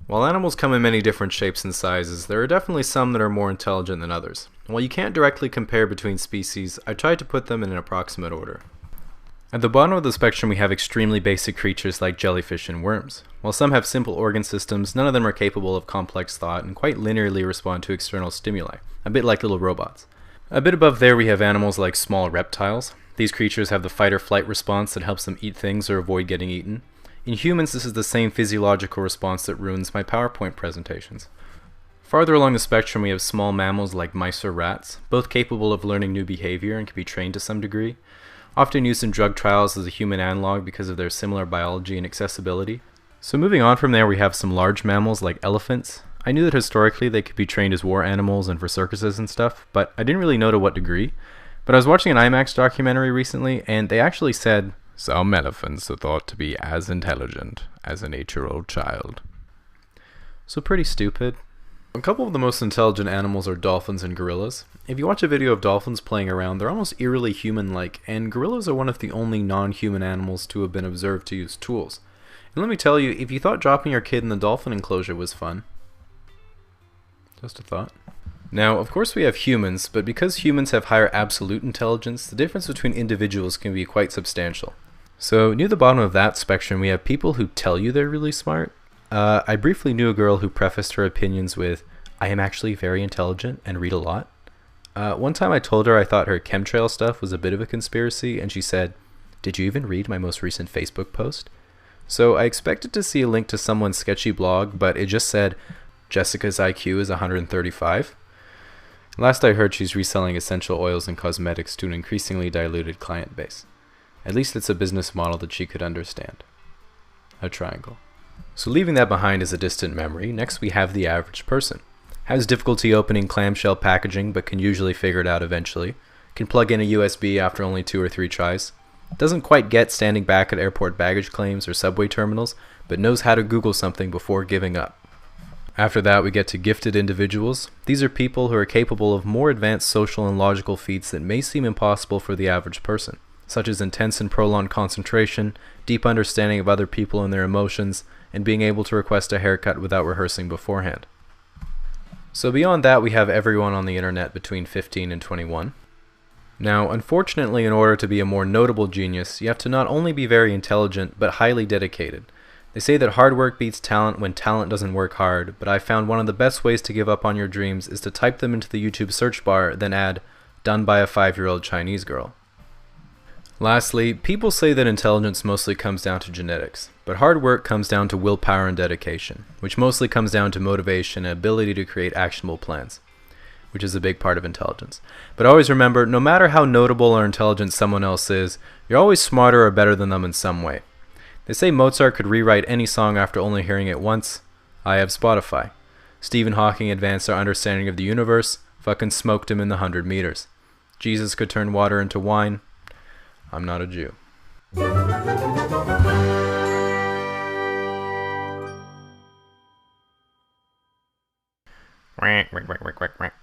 While animals come in many different shapes and sizes, there are definitely some that are more intelligent than others. While you can't directly compare between species, I tried to put them in an approximate order. At the bottom of the spectrum we have extremely basic creatures like jellyfish and worms. While some have simple organ systems, none of them are capable of complex thought and quite linearly respond to external stimuli, a bit like little robots. A bit above there we have animals like small reptiles. These creatures have the fight or flight response that helps them eat things or avoid getting eaten. In humans, this is the same physiological response that ruins my PowerPoint presentations. Farther along the spectrum we have small mammals like mice or rats, both capable of learning new behavior and can be trained to some degree, often used in drug trials as a human analog because of their similar biology and accessibility. So moving on from there we have some large mammals like elephants. I knew that historically they could be trained as war animals and for circuses and stuff, but I didn't really know to what degree. But I was watching an IMAX documentary recently and they actually said, "Some elephants are thought to be as intelligent as an 8-year-old child." So pretty stupid. A couple of the most intelligent animals are dolphins and gorillas. If you watch a video of dolphins playing around, they're almost eerily human-like, and gorillas are one of the only non-human animals to have been observed to use tools. And let me tell you, if you thought dropping your kid in the dolphin enclosure was fun, just a thought. Now, of course we have humans, but because humans have higher absolute intelligence, the difference between individuals can be quite substantial. So near the bottom of that spectrum we have people who tell you they're really smart. I briefly knew a girl who prefaced her opinions with, "I am actually very intelligent and read a lot." One time I told her I thought her chemtrail stuff was a bit of a conspiracy, and she said, "Did you even read my most recent Facebook post?" So I expected to see a link to someone's sketchy blog, but it just said, "Jessica's IQ is 135. Last I heard she's reselling essential oils and cosmetics to an increasingly diluted client base. At least it's a business model that she could understand. A triangle. So leaving that behind as a distant memory, next we have the average person. Has difficulty opening clamshell packaging but can usually figure it out eventually. Can plug in a USB after only 2 or 3 tries. Doesn't quite get standing back at airport baggage claims or subway terminals, but knows how to Google something before giving up. After that we get to gifted individuals. These are people who are capable of more advanced social and logical feats that may seem impossible for the average person, such as intense and prolonged concentration, deep understanding of other people and their emotions, and being able to request a haircut without rehearsing beforehand. So beyond that we have everyone on the internet between 15 and 21. Now, unfortunately, in order to be a more notable genius, you have to not only be very intelligent, but highly dedicated. They say that hard work beats talent when talent doesn't work hard, but I found one of the best ways to give up on your dreams is to type them into the YouTube search bar, then add, "done by a 5-year-old Chinese girl." Lastly, people say that intelligence mostly comes down to genetics, but hard work comes down to willpower and dedication, which mostly comes down to motivation and ability to create actionable plans, which is a big part of intelligence. But always remember, no matter how notable or intelligent someone else is, you're always smarter or better than them in some way. They say Mozart could rewrite any song after only hearing it once. I have Spotify. Stephen Hawking advanced our understanding of the universe, fucking smoked him in the 100 meters. Jesus could turn water into wine. I'm not a Jew. Quack, quack, quack, quack, quack, quack.